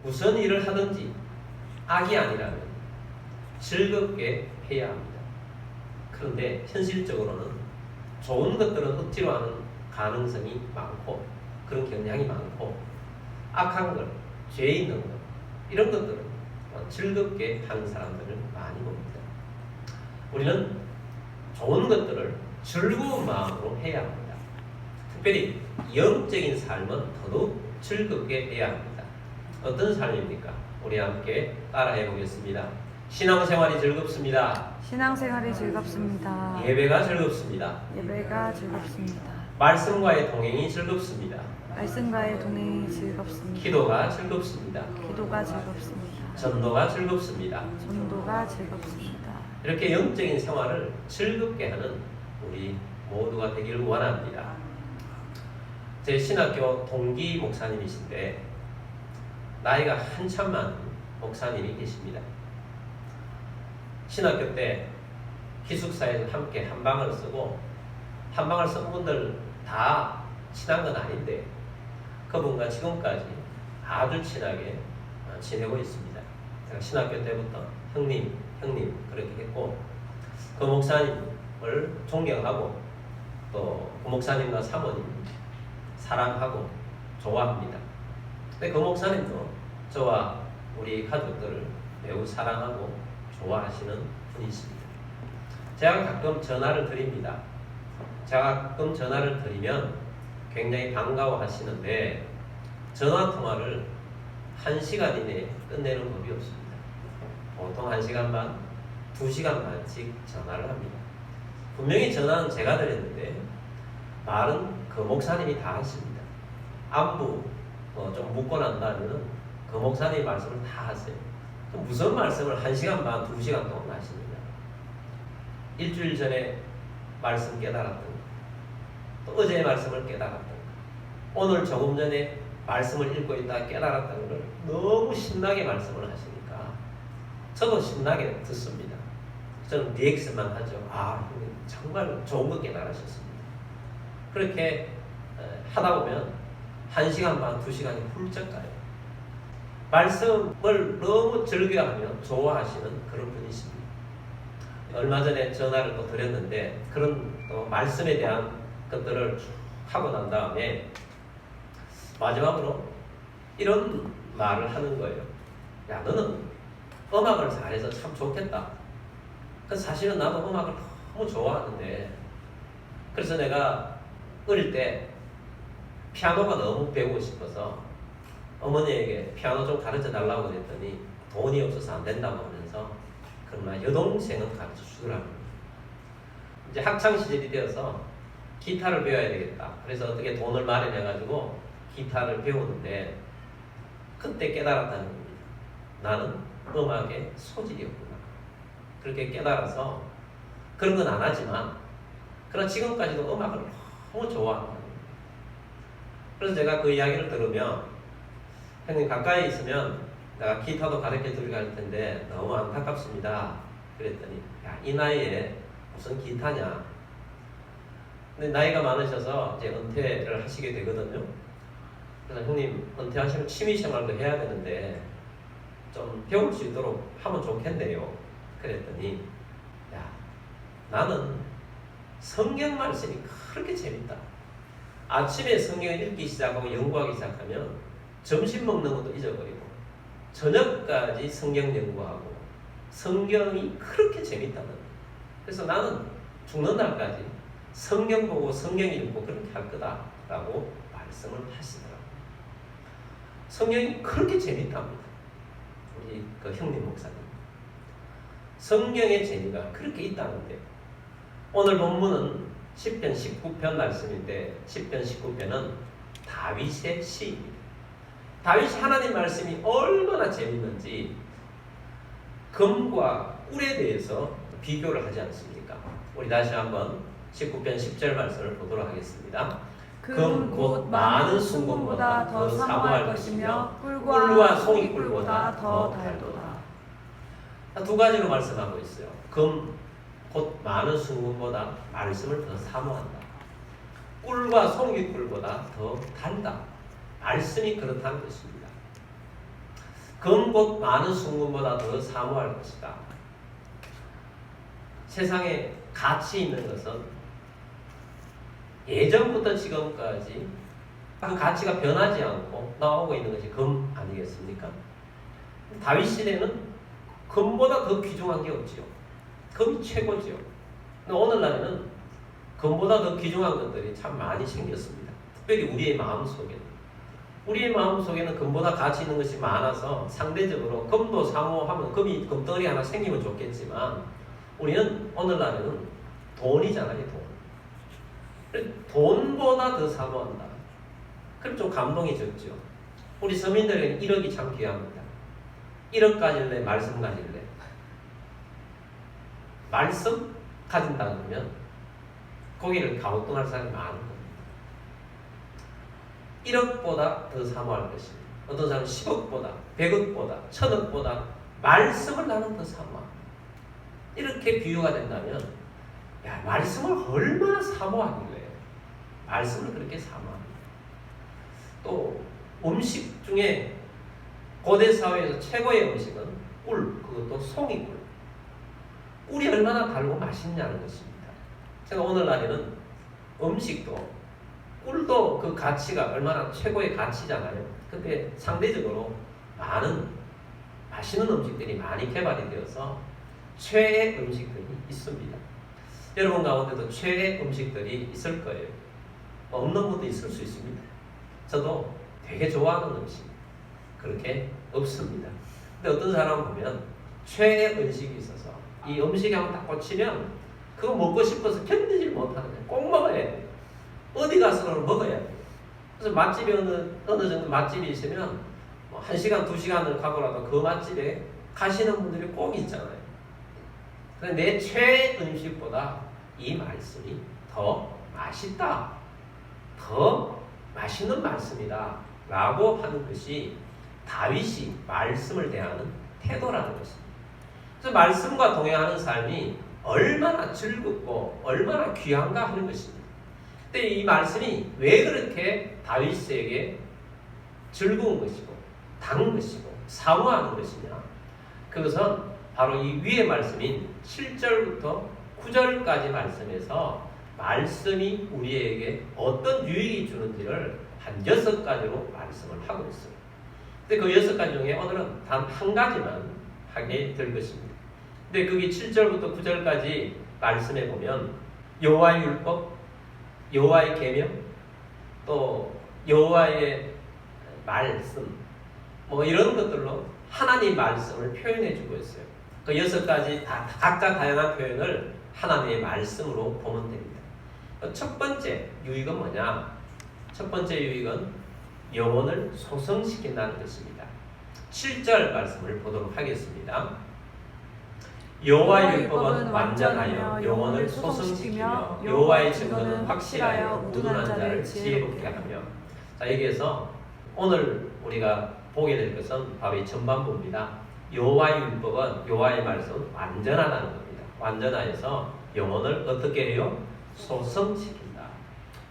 무슨 일을 하든지 악이 아니라면 즐겁게 해야 합니다. 그런데 현실적으로는 좋은 것들은 억지로 하는 가능성이 많고 그런 경향이 많고 악한 것, 죄 있는 것 이런 것들은 즐겁게 하는 사람들을 많이 봅니다. 우리는 좋은 것들을 즐거운 마음으로 해야 합니다. 특별히 영적인 삶은 더더욱 즐겁게 해야 합니다. 어떤 삶입니까? 우리 함께 따라해 보겠습니다. 신앙생활이 즐겁습니다. 신앙생활이 즐겁습니다. 예배가 즐겁습니다. 예배가 즐겁습니다. 말씀과의 동행이 즐겁습니다. 말씀과의 동행이 즐겁습니다. 기도가 즐겁습니다. 기도가 즐겁습니다. 전도가 즐겁습니다. 전도가 즐겁습니다. 이렇게 영적인 생활을 즐겁게 하는 우리 모두가 되기를 원합니다. 제 신학교 동기 목사님이신데 나이가 한참 많은 목사님이 계십니다. 신학교 때 기숙사에서 함께 한 방을 쓰고 한 방을 쓴 분들 다 친한 건 아닌데 그분과 지금까지 아주 친하게 지내고 있습니다. 제가 신학교 때부터 형님 그렇게 했고 그 목사님을 존경하고 또 그 목사님과 사모님 사랑하고 좋아합니다. 근데 그 목사님도 저와 우리 가족들을 매우 사랑하고 좋아하시는 분이십니다. 제가 가끔 전화를 드립니다. 제가 가끔 전화를 드리면 굉장히 반가워하시는데 전화통화를 1시간 이내에 끝내는 법이 없습니다. 보통 1시간 반, 2시간 반씩 전화를 합니다. 분명히 전화는 제가 드렸는데 말은 그 목사님이 다 하십니다. 안부 좀 묻고 난 다음에는 그 목사님 말씀을 다 하세요. 무슨 말씀을 1시간 반, 2시간 동안 하십니다. 일주일 전에 말씀 깨달았던 거, 또 어제의 말씀을 깨달았던 거, 오늘 조금 전에 말씀을 읽고 있다가 깨달았다는 걸 너무 신나게 말씀을 하시니까 저도 신나게 듣습니다. 저는 리액션만 하죠. 정말 좋은 거 깨달으셨습니다. 그렇게 하다 보면 1시간 반, 2시간이 훌쩍 가요. 말씀을 너무 즐겨하며 좋아하시는 그런 분이십니다. 얼마 전에 전화를 또 드렸는데 그런 또 말씀에 대한 것들을 하고 난 다음에 마지막으로 이런 말을 하는 거예요. 야, 너는 음악을 잘해서 참 좋겠다. 그래서 사실은 나도 음악을 너무 좋아하는데 그래서 내가 어릴 때 피아노가 너무 배우고 싶어서 어머니에게 피아노 좀 가르쳐 달라고 그랬더니 돈이 없어서 안 된다고 하면서 그러나 여동생은 가르쳐 주더라고요. 이제 학창 시절이 되어서 기타를 배워야 되겠다. 그래서 어떻게 돈을 마련해가지고 기타를 배우는데 그때 깨달았다는 겁니다. 나는 음악에 소질이 없구나. 그렇게 깨달아서 그런 건 안 하지만 그러나 지금까지도 음악을 너무 좋아하는 겁니다. 그래서 제가 그 이야기를 들으면 형님 가까이 있으면 내가 기타도 가르쳐 드리고 할 텐데 너무 안타깝습니다. 그랬더니 야, 이 나이에 무슨 기타냐. 근데 나이가 많으셔서 이제 은퇴를 하시게 되거든요. 그래서 형님 은퇴하시면 취미생활도 해야 되는데 좀 배울 수 있도록 하면 좋겠네요. 그랬더니 야, 나는 성경 말씀이 그렇게 재밌다. 아침에 성경을 읽기 시작하고 연구하기 시작하면 점심 먹는 것도 잊어버리고 저녁까지 성경 연구하고 성경이 그렇게 재밌다는 거예요. 그래서 나는 죽는 날까지 성경 보고 성경 읽고 그렇게 할 거다라고 말씀을 하시더라고요. 성경이 그렇게 재밌답니다. 우리 그 형님 목사님. 성경의 재미가 그렇게 있다는데 오늘 본문은 10편 19편 말씀인데 10편 19편은 다윗의 시입니다. 다윗이 하나님 말씀이 얼마나 재밌는지 금과 꿀에 대해서 비교를 하지 않습니까? 우리 다시 한번 19편 10절 말씀을 보도록 하겠습니다. 금 곧 많은 순금보다 더 사모할 것이며 꿀과 송이꿀보다 더 달도다. 두 가지로 말씀하고 있어요. 금 곧 많은 순금보다 말씀을 더 사모한다. 꿀과 송이꿀보다 더 달다. 말씀이 그렇다는 것입니다. 검곧 많은 순금보다 더 사모할 것이다. 세상에 가치 있는 것은 예전부터 지금까지 그 가치가 변하지 않고 나오고 있는 것이 금 아니겠습니까? 다윗 시대는 금보다 더 귀중한 게 없지요. 금이 최고지요. 근데 오늘날에는 금보다 더 귀중한 것들이 참 많이 생겼습니다. 특별히 우리의 마음속에는. 우리의 마음속에는 금보다 가치 있는 것이 많아서 상대적으로 금도 사모하면 금이 금덩어리 하나 생기면 좋겠지만 우리는 오늘날에는 돈이잖아요. 돈보다 더 사모한다. 그럼 좀 감동이 적죠. 우리 서민들에게는 1억이 참 귀합니다. 1억 가질래? 말씀 가질래? 말씀 가진다 그러면 거기를 가우뚱할 사람이 많은 겁니다. 1억보다 더 사모할 것입니다. 어떤 사람은 10억보다, 100억보다, 1000억보다 말씀을 나는 더 사모합니다. 이렇게 비유가 된다면 야, 말씀을 얼마나 사모하길래 말씀을 그렇게 사모합니다. 또 음식 중에 고대 사회에서 최고의 음식은 꿀, 그것도 송이꿀. 꿀이 얼마나 달고 맛있냐는 것입니다. 제가 오늘날에는 음식도 꿀도 그 가치가 얼마나 최고의 가치잖아요. 근데 상대적으로 많은 맛있는 음식들이 많이 개발이 되어서 최애 음식들이 있습니다. 여러분 가운데도 최애 음식들이 있을 거예요. 없는 분도 있을 수 있습니다. 저도 되게 좋아하는 음식 그렇게 없습니다. 근데 어떤 사람은 보면 최애 음식이 있어서 이 음식에 한번 딱 꽂히면 그거 먹고 싶어서 견디질 못하는 거예요. 꼭 먹어야 돼요. 어디 가서는 먹어야 돼요. 그래서 맛집이 어느 정도 맛집이 있으면 뭐 1시간, 2시간을 가고라도 그 맛집에 가시는 분들이 꼭 있잖아요. 근데 내 최애 음식보다 이 말씀이 더 맛있다. 더 맛있는 말씀이다. 라고 하는 것이 다윗이 말씀을 대하는 태도라는 것입니다. 그래서 말씀과 동행하는 삶이 얼마나 즐겁고 얼마나 귀한가 하는 것입니다. 근데 이 말씀이 왜 그렇게 다윗에게 즐거운 것이고 단 것이고 사모하는 것이냐? 그것은 바로 이 위의 말씀인 7절부터 9절까지 말씀에서 말씀이 우리에게 어떤 유익이 주는지를 한 6가지로 말씀을 하고 있어요. 근데 그 6가지 중에 오늘은 단 한 가지만 하게 될 것입니다. 근데 거기 7절부터 9절까지 말씀해 보면 여호와의 율법, 여호와의 계명, 또 여호와의 말씀, 뭐 이런 것들로 하나님 말씀을 표현해 주고 있어요. 그 6가지 다 각자 다양한 표현을 하나님의 말씀으로 보면 됩니다. 첫 번째 유익은 뭐냐? 첫 번째 유익은 영혼을 소성시킨다는 것입니다. 7절 말씀을 보도록 하겠습니다. 여호와의 율법은 완전하여 영혼을 소성시키며 여호와의 증거는 확실하여 우둔한 자를 지혜롭게 하며. 자, 여기에서 오늘 우리가 보게 될 것은 바로 이 전반부입니다. 여호와의 율법은 여호와의 말씀은 완전하다는 겁니다. 완전하여서 영혼을 어떻게 해요? 소성시킨다.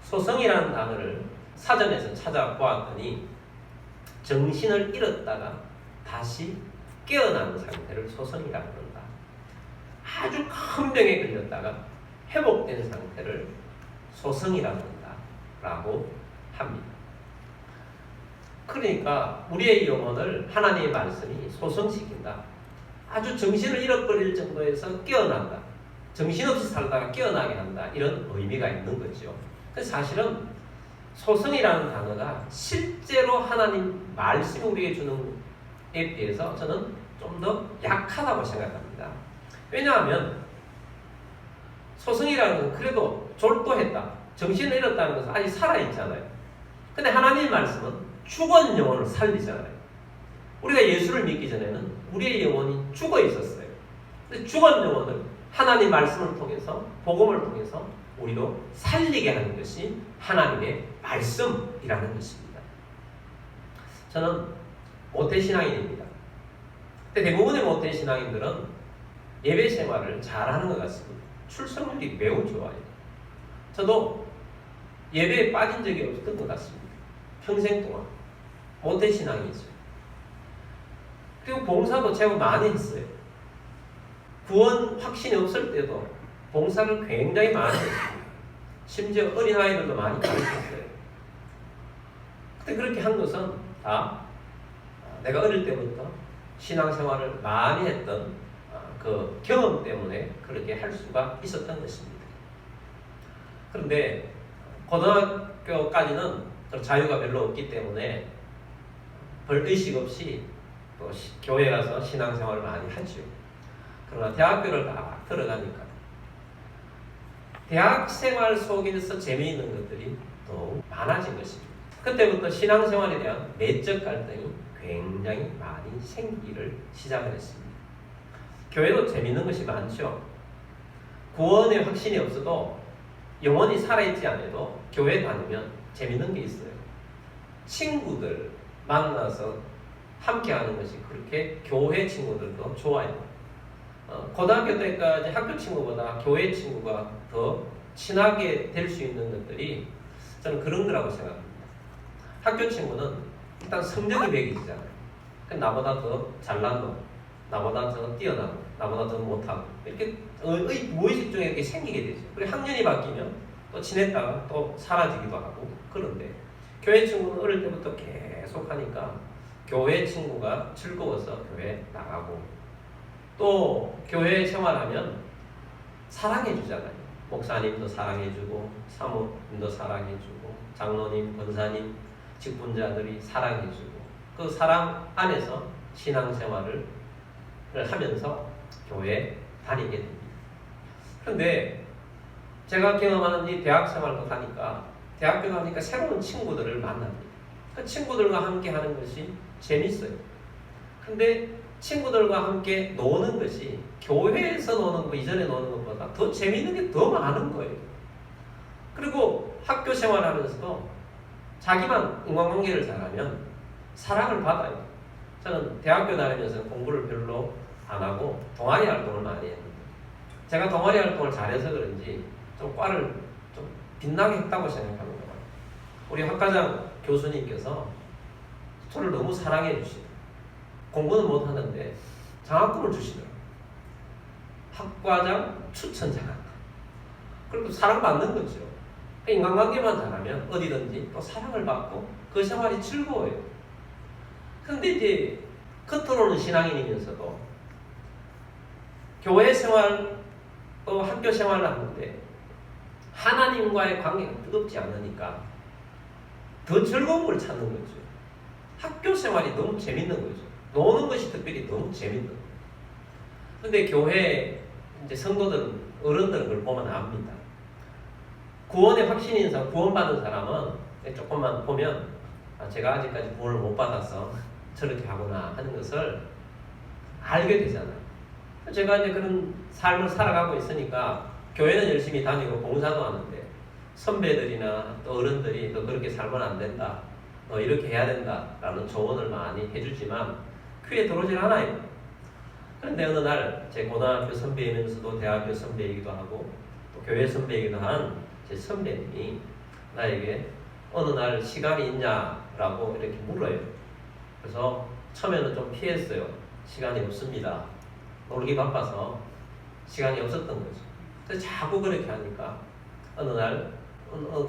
소성이라는 단어를 사전에서 찾아보았더니 정신을 잃었다가 다시 깨어나는 상태를 소성이라고 한다. 아주 큰 병에 걸렸다가 회복된 상태를 소성이라고 한다라고 합니다. 그러니까 우리의 영혼을 하나님의 말씀이 소성시킨다. 아주 정신을 잃어버릴 정도에서 깨어난다. 정신없이 살다가 깨어나게 한다. 이런 의미가 있는 거죠. 그래서 사실은 소성이라는 단어가 실제로 하나님 말씀이 우리에게 주는 에 비해서 저는 좀 더 약하다고 생각합니다. 왜냐하면 소성이라는 것은 그래도 졸도했다. 정신을 잃었다는 것은 아직 살아있잖아요. 근데 하나님의 말씀은 죽은 영혼을 살리잖아요. 우리가 예수를 믿기 전에는 우리의 영혼이 죽어 있었어요. 근데 죽은 영혼을 하나님 말씀을 통해서 복음을 통해서 우리도 살리게 하는 것이 하나님의 말씀이라는 것입니다. 저는 모태신앙인입니다. 근데 대부분의 모태신앙인들은 예배 생활을 잘하는 것 같습니다. 출석률이 매우 좋아요. 저도 예배에 빠진 적이 없던 것 같습니다. 평생 동안 모태신앙이죠. 그리고 봉사도 제가 많이 했어요. 구원 확신이 없을 때도 봉사를 굉장히 많이 했습니다. 심지어 어린아이들도 많이 가르쳤어요. 근데 그렇게 한 것은 다 내가 어릴 때부터 신앙생활을 많이 했던 그 경험 때문에 그렇게 할 수가 있었던 것입니다. 그런데 고등학교까지는 자유가 별로 없기 때문에 별 의식 없이 또 교회 가서 신앙생활을 많이 하죠. 그러나 대학교를 딱 들어가니까 대학생활 속에서 재미있는 것들이 더욱 많아진 것입니다. 그때부터 신앙생활에 대한 내적 갈등이 굉장히 많이 생기기를 시작을 했습니다. 교회도 재미있는 것이 많죠. 구원의 확신이 없어도 영원히 살아있지 않아도 교회 다니면 재미있는 게 있어요. 친구들 만나서 함께 하는 것이 그렇게 교회 친구들도 좋아요. 고등학교 때까지 학교 친구보다 교회 친구가 더 친하게 될 수 있는 것들이 저는 그런 거라고 생각합니다. 학교 친구는 일단 성적이 매기잖아요. 나보다 더 잘난 놈, 나보다 더 뛰어난 놈, 나보다 더 못하고 이렇게 무의식 중에 이렇게 생기게 되죠. 그리고 학년이 바뀌면 또 친했다가 또 사라지기도 하고 그런데 교회 친구는 어릴 때부터 계속 하니까 교회 친구가 즐거워서 교회 나가고 또 교회 생활하면 사랑해 주잖아요. 목사님도 사랑해 주고 사모님도 사랑해 주고 장로님, 권사님, 직분자들이 사랑해 주고 그 사랑 안에서 신앙생활을 하면서 교회 다니게 됩니다. 그런데 제가 경험하는 이 대학생활도 가니까 대학교 가니까 새로운 친구들을 만납니다. 그 친구들과 함께 하는 것이 재밌어요. 근데 친구들과 함께 노는 것이 교회에서 노는 거 이전에 노는 것보다 더 재밌는 게 더 많은 거예요. 그리고 학교 생활하면서도 자기만 인간관계를 잘하면 사랑을 받아요. 저는 대학교 다니면서 공부를 별로 안 하고 동아리 활동을 많이 했는데 제가 동아리 활동을 잘해서 그런지 좀 과를 좀 빛나게 했다고 생각하는 거예요. 우리 학과장 교수님께서 저를 너무 사랑해 주시더라고요. 공부는 못하는데 장학금을 주시더라고요. 학과장 추천 장학금. 그리고 사랑받는 거죠. 인간관계만 잘하면 어디든지 또 사랑을 받고 그 생활이 즐거워요. 그런데 이제 겉으로는 신앙인이면서도 교회 생활 또 학교 생활을 하는데 하나님과의 관계가 뜨겁지 않으니까 더 즐거운 걸 찾는 거죠. 학교 생활이 너무 재밌는 거죠. 노는 것이 특별히 너무 재밌는 거예요. 그런데 교회 이제 성도들 어른들은 그걸 보면 압니다. 구원의 확신인 사람, 구원받은 사람은 조금만 보면 제가 아직까지 구원을 못 받아서 저렇게 하구나 하는 것을 알게 되잖아요. 제가 이제 그런 삶을 살아가고 있으니까 교회는 열심히 다니고 봉사도 하는데 선배들이나 또 어른들이 너 그렇게 살면 안 된다. 너 이렇게 해야 된다라는 조언을 많이 해주지만 귀에 들어오질 않아요. 그런데 어느 날 제 고등학교 선배이면서도 대학교 선배이기도 하고 또 교회 선배이기도 한 제 선배님이 나에게 어느 날 시간이 있냐라고 이렇게 물어요. 그래서 처음에는 좀 피했어요. 시간이 없습니다. 놀기 바빠서 시간이 없었던 거죠. 그래서 자꾸 그렇게 하니까 어느 날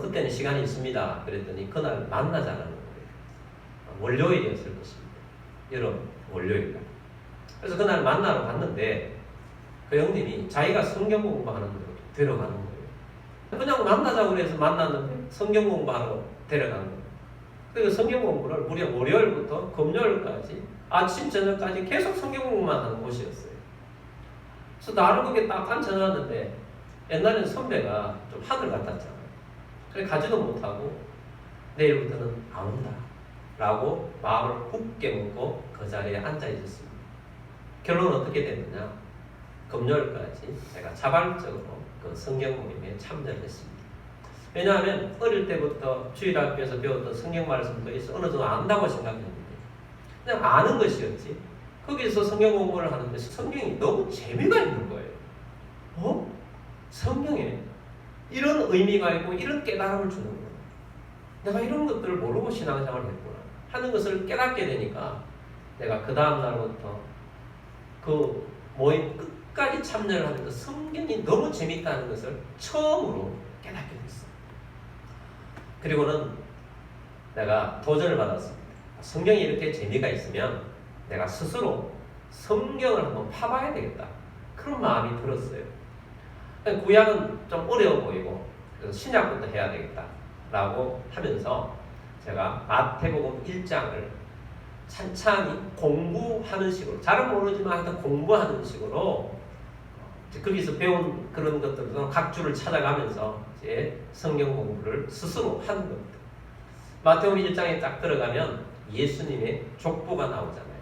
그때는 시간이 있습니다. 그랬더니 그날 만나자는 거예요. 월요일이었을 것입니다. 여름 월요일 날. 그래서 그날 만나러 갔는데 그 형님이 자기가 성경 공부하는 데로 데려가는 거예요. 그냥 만나자고 해서 만났는데 성경 공부하러 데려가는 거예요. 그리고 성경 공부를 무려 월요일부터 금요일까지 아침 저녁까지 계속 성경 공부만 하는 곳이었어요. 그래서 나를 거기에 딱 앉혀놨는데 옛날에는 선배가 좀 하늘 같았잖아요. 그래 가지도 못하고 내일부터는 안 온다 라고 마음을 굳게 먹고 그 자리에 앉아 있었습니다. 결론은 어떻게 됐느냐? 금요일까지 제가 자발적으로 그 성경 모임에 참여를 했습니다. 왜냐하면 어릴 때부터 주일학교에서 배웠던 성경 말씀도 있어 어느 정도 안다고 생각했는데 그냥 아는 것이었지. 거기서 성경 공부를 하는데 성경이 너무 재미가 있는 거예요. 성경에 이런 의미가 있고 이런 깨달음을 주는 거예요. 내가 이런 것들을 모르고 신앙생활을 했구나 하는 것을 깨닫게 되니까 내가 그 다음 날부터 그 모임 끝까지 참여를 하면서 성경이 너무 재밌다는 것을 처음으로 깨닫게 됐어. 그리고는 내가 도전을 받았습니다. 성경이 이렇게 재미가 있으면 내가 스스로 성경을 한번 파봐야 되겠다. 그런 마음이 들었어요. 구약은 좀 어려워 보이고 그래서 신약부터 해야 되겠다 라고 하면서 제가 마태복음 1장을 찬찬히 공부하는 식으로, 잘은 모르지만 하여튼 공부하는 식으로 거기서 배운 그런 것들도 각 줄을 찾아가면서 이제 성경 공부를 스스로 하는 겁니다. 마태복음 1장에 딱 들어가면 예수님의 족보가 나오잖아요.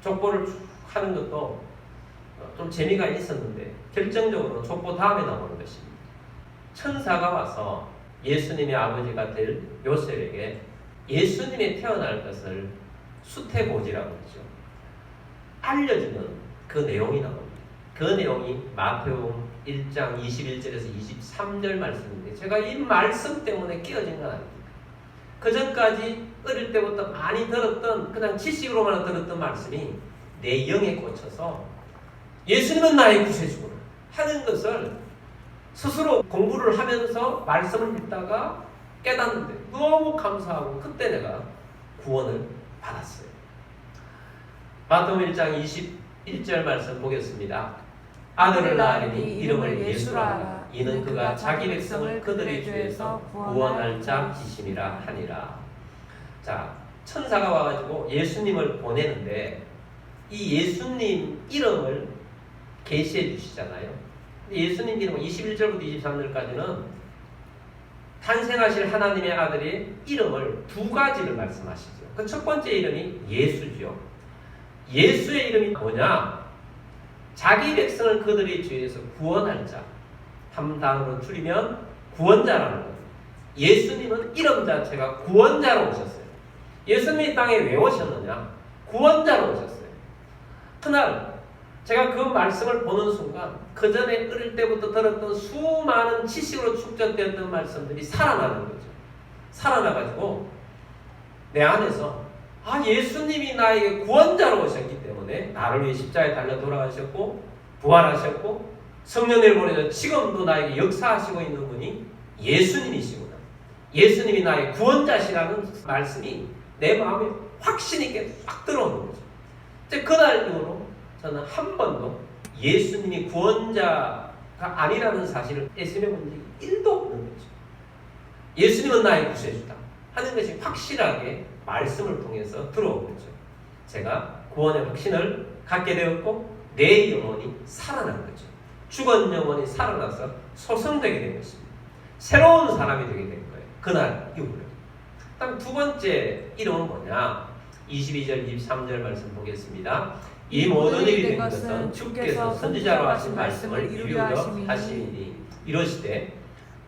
족보를 쭉 하는 것도 좀 재미가 있었는데 결정적으로 족보 다음에 나오는 것입니다. 천사가 와서 예수님의 아버지가 될 요셉에게 예수님이 태어날 것을 수태고지라고 하죠. 알려주는 그 내용이 나옵니다. 그 내용이 마태복음 1장 21절에서 23절 말씀인데 제가 이 말씀 때문에 끼어진 건 아닙니다. 그 전까지 어릴 때부터 많이 들었던 그냥 지식으로만 들었던 말씀이 내 영에 꽂혀서 예수님은 나의 구세주구나 하는 것을 스스로 공부를 하면서 말씀을 읽다가 깨닫는데 너무 감사하고 그때 내가 구원을 받았어요. 마태복음 1장 21절 말씀 보겠습니다. 아들을 낳으리니 이름을 예수라 하라. 이는 그가 자기 백성을 그들의 죄에서 구원할 자이심이라 하니라. 자, 천사가 와가지고 예수님을 보내는데 이 예수님 이름을 계시해 주시잖아요. 예수님 이름은 21절부터 23절까지는 탄생하실 하나님의 아들의 이름을 두 가지를 말씀하시죠. 그 첫 번째 이름이 예수죠. 예수의 이름이 뭐냐? 자기 백성을 그들의 죄에서 구원할 자. 한 단어로 줄이면 구원자라는 거예요. 예수님은 이름 자체가 구원자로 오셨어요. 예수님이 땅에 왜 오셨느냐? 구원자로 오셨어요. 그날 제가 그 말씀을 보는 순간 그 전에 어릴 때부터 들었던 수많은 지식으로 축적되었던 말씀들이 살아나는 거죠. 살아나가지고 내 안에서 예수님이 나에게 구원자로 오셨기 때문에 나를 위해 십자가에 달려 돌아가셨고 부활하셨고 성령을 보내서 지금도 나에게 역사하시고 있는 분이 예수님이시구나. 예수님이 나의 구원자시라는 말씀이 내 마음에 확신 있게 확 들어오는 거죠. 이제 그날 이후로 저는 한 번도 예수님이 구원자가 아니라는 사실을 애쓰며 본 적이 1도 없는 거죠. 예수님은 나의 구세주다 하는 것이 확실하게 말씀을 통해서 들어온 거죠. 제가 구원의 확신을 갖게 되었고 내 영혼이 살아난 거죠. 죽은 영혼이 살아나서 소성되게 된 것입니다. 새로운 사람이 되게 된 거예요. 그날 이후로. 그다음 두 번째 이름은 뭐냐? 22절 23절 말씀 보겠습니다. 이 모든 일이 된 것은 주께서 선지자로 하신 말씀을 이루려 하시니 이러시되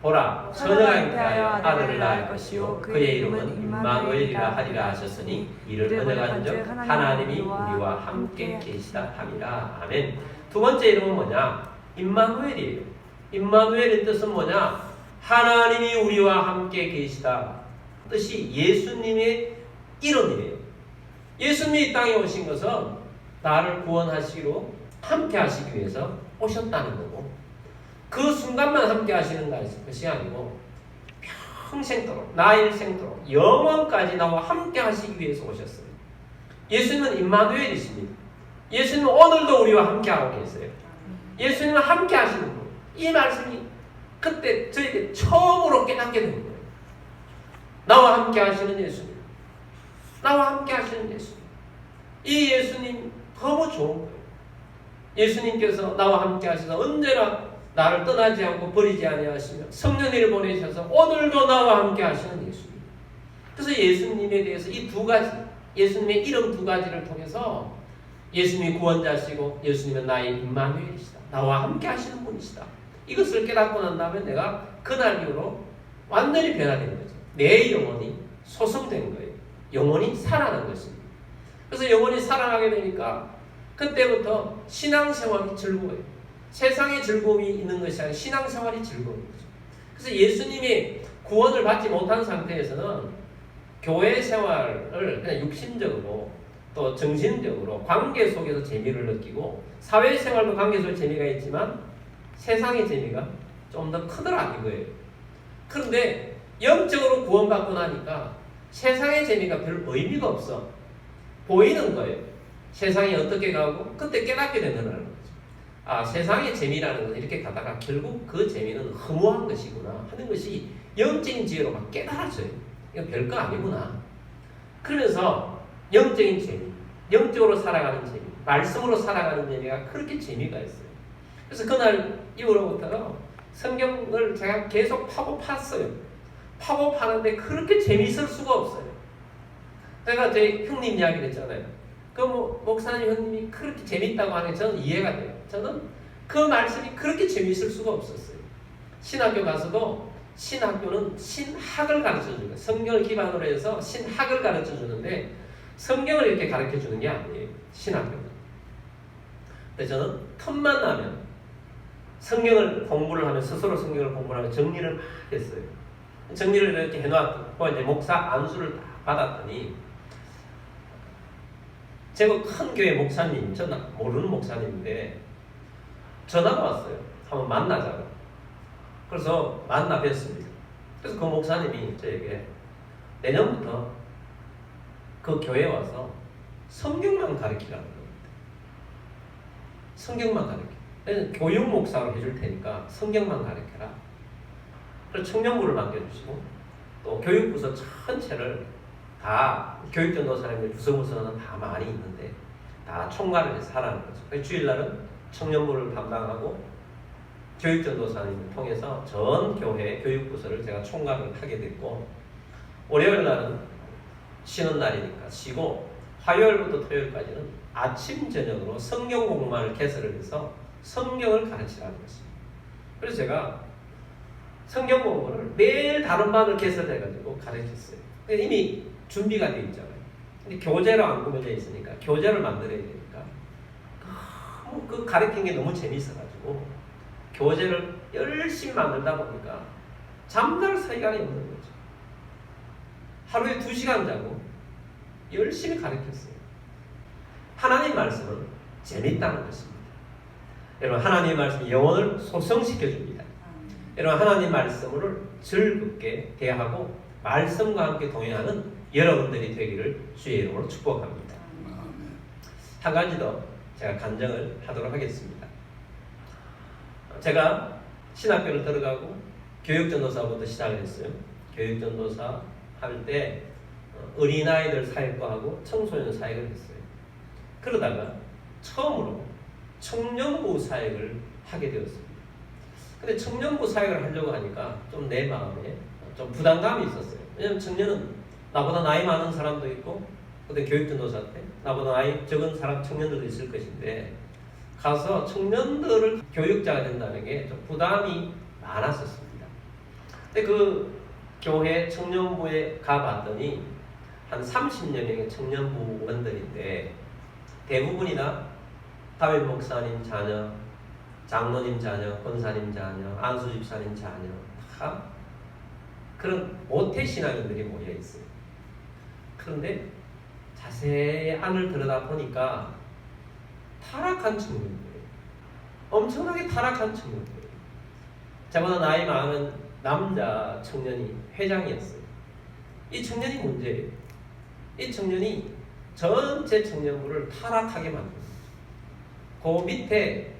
보라 처녀가 잉태하여 아들을 낳을 것이요 그의 이름은 임마누엘이라 하리라 하셨으니 이를 번역한즉 하나님이 우리와 함께 계시다 함이라. 아멘. 두 번째 이름은 뭐냐? 임마누엘이에요. 임마누엘의 뜻은 뭐냐? 하나님이 우리와 함께 계시다. 뜻이 예수님의 이름이에요. 예수님이 이 땅에 오신 것은 나를 구원하시기로 함께 하시기 위해서 오셨다는 거고 그 순간만 함께 하시는 것이 아니고 평생도록 나 일생도록 영원까지 나와 함께 하시기 위해서 오셨어요. 예수님은 임마누엘이십니다. 예수님은 오늘도 우리와 함께 하고 계세요. 예수님은 함께 하시는 분. 이 말씀이 그때 저에게 처음으로 깨닫게 된 거예요. 나와 함께 하시는 예수님. 나와 함께 하시는 예수님. 이 예수님 너무 좋은 거예요. 예수님께서 나와 함께 하셔서 언제나 나를 떠나지 않고 버리지 아니하시며 성령님을 보내셔서 오늘도 나와 함께 하시는 예수님. 그래서 예수님에 대해서 이 두 가지, 예수님의 이름 두 가지를 통해서 예수님이 구원자시고 예수님은 나의 임마누엘이시다. 나와 함께 하시는 분이시다. 이것을 깨닫고 난 다음에 내가 그날 이후로 완전히 변화된 거죠. 내 영혼이 소성된 거예요. 영혼이 살아난 것입니다. 그래서 영혼이 살아나게 되니까 그때부터 신앙생활이 즐거워요. 세상에 즐거움이 있는 것이 아니라 신앙생활이 즐거운 거죠. 그래서 예수님이 구원을 받지 못한 상태에서는 교회 생활을 그냥 육신적으로 또 정신적으로 관계 속에서 재미를 느끼고 사회생활도 관계 속에 재미가 있지만 세상의 재미가 좀 더 크더라 이거예요. 그런데 영적으로 구원받고 나니까 세상의 재미가 별 의미가 없어. 보이는 거예요. 세상이 어떻게 가고 그때 깨닫게 된다는 거죠. 아, 세상의 재미라는 것은 이렇게 가다가 결국 그 재미는 허무한 것이구나 하는 것이 영적인 지혜로 막 깨달아져요. 이거 별거 아니구나. 그러면서 영적인 재미, 영적으로 살아가는 재미, 말씀으로 살아가는 재미가 그렇게 재미가 있어요. 그래서 그날 이후로부터 성경을 제가 계속 파고 팠어요. 파고 파는데 그렇게 재미있을 수가 없어요. 제가 제 형님 이야기를 했잖아요. 그 목사님 형님이 그렇게 재밌다고 하는 게 저는 이해가 돼요. 저는 그 말씀이 그렇게 재미있을 수가 없었어요. 신학교 가서도 신학교는 신학을 가르쳐주는 거예요. 성경을 기반으로 해서 신학을 가르쳐주는데 성경을 이렇게 가르쳐주는 게 아니에요. 신학교는. 근데 저는 틈만 나면 성경을 공부를 하면 스스로 성경을 공부를 하면 정리를 막 했어요. 정리를 이렇게 해놓았고 이제 목사 안수를 다 받았더니 제가 큰 교회 목사님, 저 모르는 목사님인데 전화가 왔어요. 한번 만나자고. 그래서 만나 뵀습니다. 그래서 그 목사님이 저에게 내년부터 그 교회에 와서 성경만 가르치라는 겁니다. 성경만 가르쳐. 교육 목사로 해줄 테니까 성경만 가르쳐라. 그래서 청년부를 맡겨주시고 또 교육부서 전체를 다 교육전도사님들 부서부서는 다 많이 있는데 다 총괄을 해서 하라는 거죠. 그래서 주일날은 청년부를 담당하고 교육전도사님을 통해서 전 교회 교육부서를 제가 총괄을 하게 됐고 월요일날은 쉬는 날이니까 쉬고 화요일부터 토요일까지는 아침 저녁으로 성경 공부만을 개설을 해서 성경을 가르치라는 것입니다. 그래서 제가 성경 공부를 매일 다른 반을 개설해가지고 가르쳤어요. 이미 준비가 되어 있잖아요. 근데 교재로 안 꾸며져 있으니까 교재를 만들어야 되니까 너무 그 가르치는 게 너무 재밌어가지고 교재를 열심히 만들다 보니까 잠잘 시간이 없는 거죠. 하루에 2시간 자고 열심히 가르쳤어요. 하나님 말씀은 재밌다는 것입니다. 여러분 하나님 말씀이 영혼을 소성시켜줍니다. 여러분 하나님 말씀을 즐겁게 대하고 말씀과 함께 동행하는 여러분들이 되기를 주의 이름으로 축복합니다. 한 가지 더 제가 간증을 하도록 하겠습니다. 제가 신학교를 들어가고 교육전도사부터 시작을 했어요. 교육전도사 할 때 어린아이들 사역과하고 청소년 사역을 했어요. 그러다가 처음으로 청년부 사역을 하게 되었습니다. 근데 청년부 사역을 하려고 하니까 좀 내 마음에 좀 부담감이 있었어요. 왜냐하면 청년은 나보다 나이 많은 사람도 있고 그때 교육전도사 때 나보다 나이 적은 사람 청년들도 있을 것인데 가서 청년들을 교육자가 된다는 게 좀 부담이 많았었습니다. 근데 그 교회 청년부에 가봤더니 한 30여 명의 청년부원들인데 대부분이 다 다윗 목사님 자녀, 장로님 자녀, 권사님 자녀, 안수 집사님 자녀 다 그런 모태 신앙인들이 모여 있어요. 그런데 자세히 안을 들여다 보니까 타락한 청년들이에요. 엄청나게 타락한 청년들이에요. 저보다 나이 많은 남자 청년이 회장이었어요. 이 청년이 문제예요. 이 청년이 전체 청년부를 타락하게 만듭니다. 그 밑에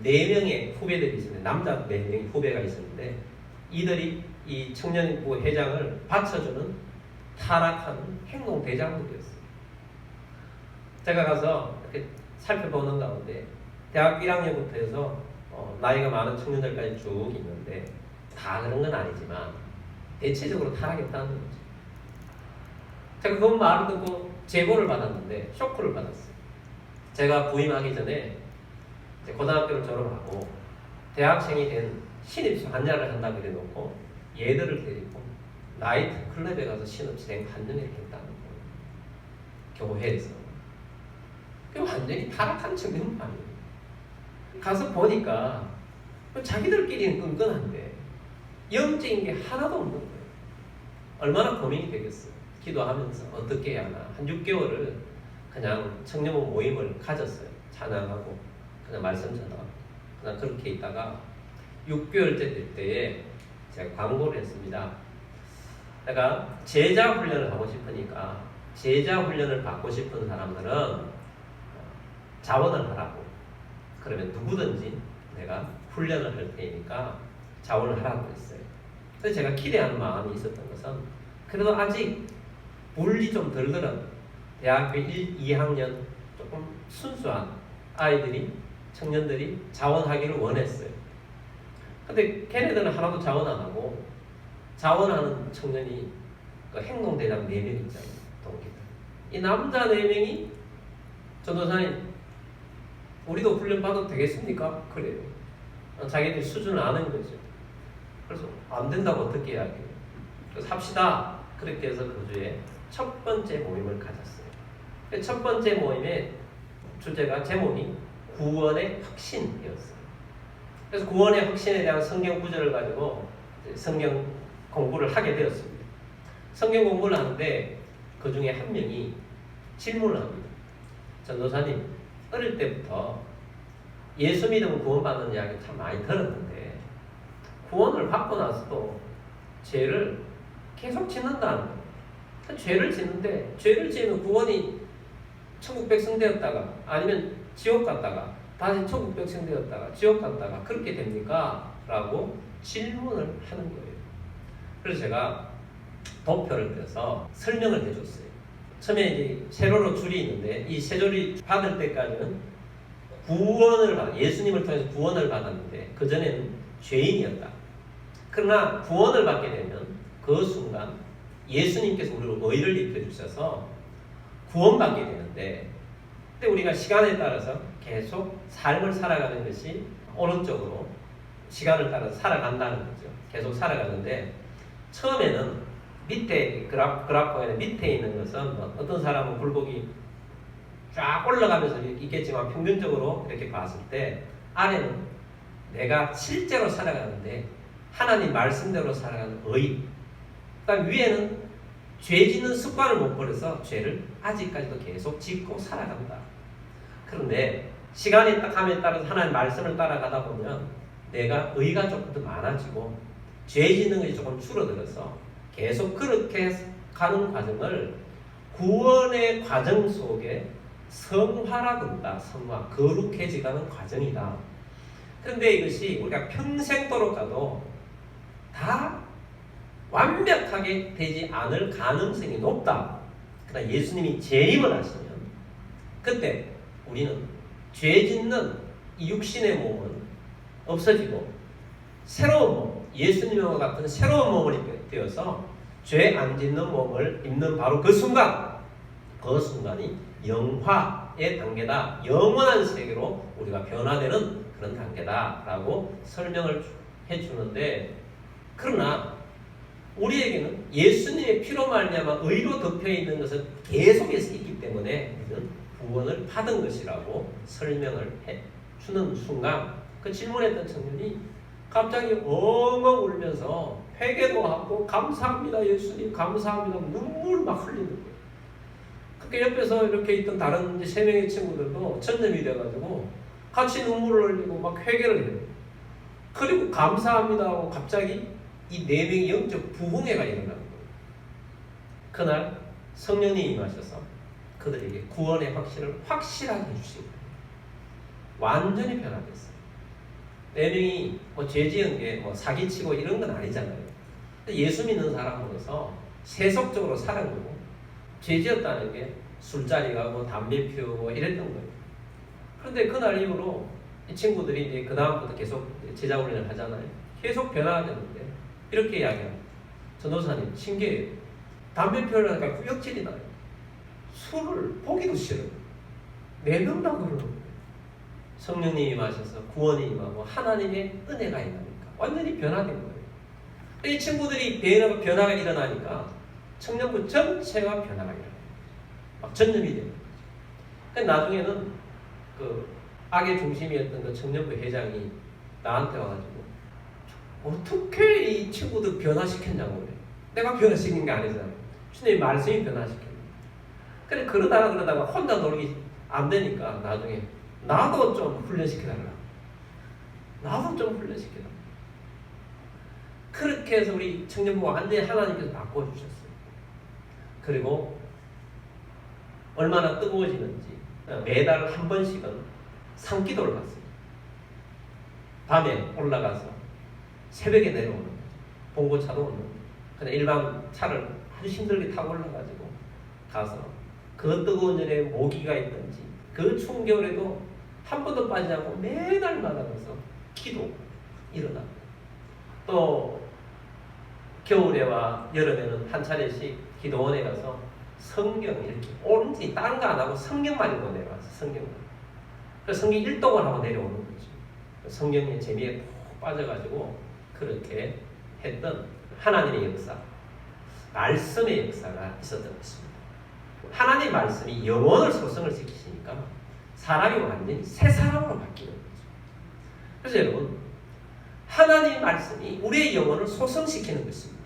4명의 후배들이 있었는데 남자 4명의 후배가 있었는데 이들이 이 청년부 회장을 받쳐주는 타락하는 행동 대장들이었어요. 제가 가서 이렇게 살펴보는 가운데 대학 1학년부터 해서 나이가 많은 청년들까지 쭉 있는데 다 그런 건 아니지만 대체적으로 타락했다는 거죠. 제가 그 말을 듣고 제보를 받았는데 쇼크를 받았어요. 제가 부임하기 전에 고등학교를 졸업하고 대학생이 된 신입 환자를 한다 그래 놓고 얘들을 데리고 나이트 클럽에 가서 신입생 환영회를 했다는 거예요. 교회에서. 그 완전히 타락한 청년반이에요. 가서 보니까 자기들끼리는 끈끈한데 영적인 게 하나도 없는 거예요. 얼마나 고민이 되겠어요. 기도하면서 어떻게 해야 하나. 한 6개월을 그냥 청년부 모임을 가졌어요. 찬양하고 그냥 말씀 전하고 그냥 그렇게 있다가 6개월째 될 때에 제가 광고를 했습니다. 내가 제자 훈련을 하고 싶으니까 제자 훈련을 받고 싶은 사람들은 자원을 하라고. 그러면 누구든지 내가 훈련을 할 테니까 자원을 하라고 했어요. 그래서 제가 기대하는 마음이 있었던 것은 그래도 아직 물리 좀 덜 들은 대학교 1, 2학년 조금 순수한 아이들이 청년들이 자원하기를 원했어요. 근데 걔네들은 하나도 자원 안 하고 자원하는 청년이 그 행동대장 4명 있잖아요. 동기들. 이 남자 4명이 전도사님 우리도 훈련 받아도 되겠습니까? 그래요. 자기들 수준을 아는 거죠. 그래서 안 된다고 어떻게 이야기해요? 그래서 합시다. 그렇게 해서 그 주에 첫 번째 모임을 가졌어요. 첫 번째 모임의 주제가 제목이 구원의 확신이었어요. 그래서 구원의 확신에 대한 성경 구절을 가지고 성경 공부를 하게 되었습니다. 성경 공부를 하는데 그 중에 한 명이 질문을 합니다. 전도사님, 어릴 때부터 예수 믿으면 구원받는 이야기 참 많이 들었는데 구원을 받고 나서도 죄를 계속 짓는다는 거예요. 죄를 짓는데 죄를 지으면 구원이 천국 백성 되었다가 아니면 지옥 갔다가 다시 천국 백성 되었다가 지옥 갔다가 그렇게 됩니까? 라고 질문을 하는 거예요. 그래서 제가 도표를 떼서 설명을 해줬어요. 처음에 이제 세로로 줄이 있는데 이 세 줄이 받을 때까지는 구원을 예수님을 통해서 구원을 받았는데 그 전에는 죄인이었다. 그러나 구원을 받게 되면 그 순간 예수님께서 우리를 의를 입혀주셔서 구원받게 되는데 근데 우리가 시간에 따라서 계속 삶을 살아가는 것이 오른쪽으로 시간을 따라서 살아간다는 거죠. 계속 살아가는데 처음에는 밑에 그래프에는 밑에 있는 것은 뭐 어떤 사람은 굴곡이 쫙 올라가면서 있겠지만 평균적으로 이렇게 봤을 때 아래는 내가 실제로 살아가는데 하나님 말씀대로 살아가는 의. 그다음 위에는 죄 짓는 습관을 못 버려서 죄를 아직까지도 계속 짓고 살아간다. 그런데 시간이 딱 함에 따라서 하나님 말씀을 따라가다 보면 내가 의가 조금 더 많아지고 죄 짓는 것이 조금 줄어들어서 계속 그렇게 가는 과정을 구원의 과정 속에 성화라고 한다. 성화, 거룩해지가는 과정이다. 그런데 이것이 우리가 평생도록 가도 다 완벽하게 되지 않을 가능성이 높다. 그러나 예수님이 재림을 하시면 그때 우리는 죄 짓는 이 육신의 몸은 없어지고 새로운 몸, 예수님과 같은 새로운 몸을 입게 되어서 죄 안 짓는 몸을 입는 바로 그 순간이 영화의 단계다. 영원한 세계로 우리가 변화되는 그런 단계다라고 설명을 해주는데 그러나 우리에게는 예수님의 피로 말미암아 의로 덮여 있는 것은 계속해서 있기 때문에 우리는 구원을 받은 것이라고 설명을 해주는 순간 그 질문했던 청년이 갑자기 엉엉 울면서 회개도 하고 감사합니다 예수님 감사합니다 눈물 막 흘리는 거예요. 그렇게 옆에서 이렇게 있던 다른 3명의 친구들도 전염이 돼가지고 같이 눈물을 흘리고 막 회개를 해요. 그리고 감사합니다 하고 갑자기 이 4명이 영적 부흥회가 일어나는 거예요. 그날 성령님이 임하셔서 그들에게 구원의 확신을 확실하게 해주신 거예요. 완전히 변화됐어요. 4명이 뭐 죄 지은 게 뭐 사기치고 이런 건 아니잖아요. 예수 믿는 사람으로서 세속적으로 살은 거고 죄 지었다는 게 술자리 가고 담배 피우고 이랬던 거예요. 그런데 그날 이후로 이 친구들이 이제 그 다음부터 계속 제자 훈련을 하잖아요. 계속 변화가 되는데 이렇게 이야기합니다. 전도사님 신기해요. 담배 피우려니까 구역질이 나요. 술을 보기도 싫어요. 4명 다 그러는 거예요. 성령님이 임하셔서 구원이 임하고 하나님의 은혜가 임하니까 완전히 변화된 거예요. 이 친구들이 변화가 일어나니까 청년부 전체가 변화가 일어나요. 막 전염이 되는 거죠. 나중에는 그 악의 중심이었던 그 청년부 회장이 나한테 와가지고 어떻게 이 친구들 변화시켰냐고 그래. 내가 변화시킨 게 아니잖아. 주님의 말씀이 변화시켰는데 그래 그러다가 혼자 놀기 안 되니까 나중에 나도 좀 훈련시켜달라. 나도 좀 훈련시켜달라. 그렇게 해서 우리 청년부가 완전히 하나님께서 바꿔주셨어요. 그리고 얼마나 뜨거워지는지 매달 한 번씩은 산기도를 갔어요. 밤에 올라가서 새벽에 내려오는 거죠. 봉고차도 없는 거죠. 그냥 일반 차를 아주 힘들게 타고 올라가지고 가서 그 뜨거운 열에 모기가 있든지 그 추운 겨울에도 한 번도 빠지지 않고 매달마다 가서 기도 일어나고 또 겨울에와 여름에는 한 차례씩 기도원에 가서 성경 이렇게 온지 다른 거 안 하고 성경만 읽고 내려와서 성경만. 그래서 성경 일독을 하고 내려오는 거죠. 성경의 재미에 푹 빠져가지고 그렇게 했던 하나님의 역사, 말씀의 역사가 있었던 것입니다. 하나님의 말씀이 영혼을 소성을 시키시니까 사람이 완전히 새 사람으로 바뀌는 거죠. 그래서 여러분, 하나님의 말씀이 우리의 영혼을 소성시키는 것입니다.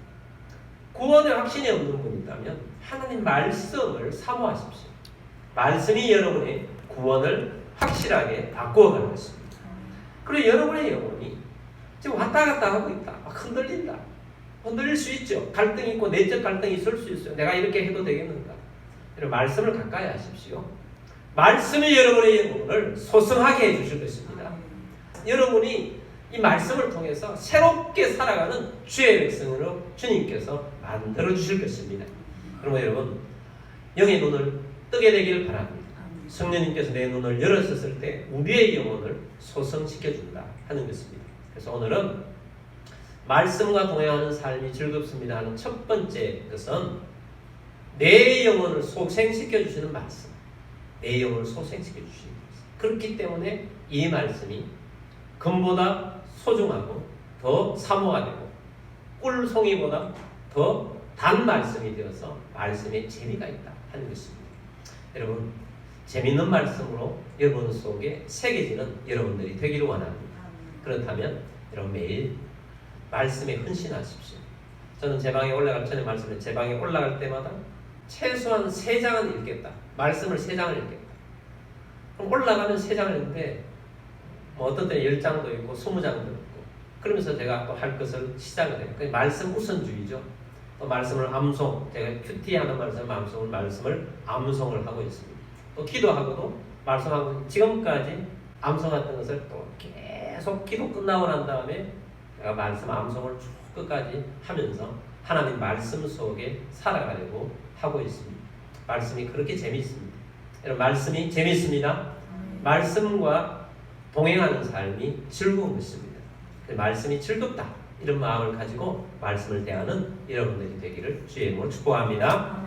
구원의 확신이 없는 분이 있다면 하나님 말씀을 사모하십시오. 말씀이 여러분의 구원을 확실하게 바꾸어가는 것입니다. 그리고 여러분의 영혼이 지금 왔다 갔다 하고 있다. 막 흔들린다. 흔들릴 수 있죠. 갈등이 있고 내적 갈등이 있을 수 있어요. 내가 이렇게 해도 되겠는가. 이런 말씀을 가까이 하십시오. 말씀이 여러분의 영혼을 소성하게 해주실 것입니다. 여러분이 이 말씀을 통해서 새롭게 살아가는 주의 백성으로 주님께서 만들어 주실 것입니다. 그러면 여러분, 영의 눈을 뜨게 되길 바랍니다. 성령님께서 내 눈을 열었을 때 우리의 영혼을 소성시켜준다 하는 것입니다. 그래서 오늘은 말씀과 동행하는 삶이 즐겁습니다 하는 첫 번째 것은 내 영혼을 소생시켜 주시는 말씀, 내 영혼을 소생시켜 주시는 말씀. 그렇기 때문에 이 말씀이 금보다 소중하고 더 사모가 되고 꿀송이보다 더 단 말씀이 되어서 말씀에 재미가 있다 하는 것입니다. 여러분, 재미있는 말씀으로 여러분 속에 새겨지는 여러분들이 되기를 원합니다. 그렇다면 여러분 매일 말씀에 헌신하십시오. 저는 제 방에 올라갈 전에 말씀을 제 방에 올라갈 때마다 최소한 3장은 읽겠다. 말씀을 3장을 읽겠다. 그럼 올라가면 3장을 읽는데 뭐 어떤 때는 10장도 있고 20장도 있고 그러면서 제가 또 할 것을 시작을 해요. 말씀 우선주의죠. 또 말씀을 암송, 제가 큐티하는 말씀을 암송을 하고 있습니다. 또 기도하고도 말씀하고 지금까지 암송했던 것을 또 계속 기도 끝나고 난 다음에 제가 말씀 암송을 쭉 끝까지 하면서 하나님 말씀 속에 살아가려고 하고 있습니다. 말씀이 그렇게 재미있습니다. 여러분, 말씀이 재미있습니다. 말씀과 동행하는 삶이 즐거운 것입니다. 말씀이 즐겁다 이런 마음을 가지고 말씀을 대하는 여러분들이 되기를 주의 이름으로 축복합니다.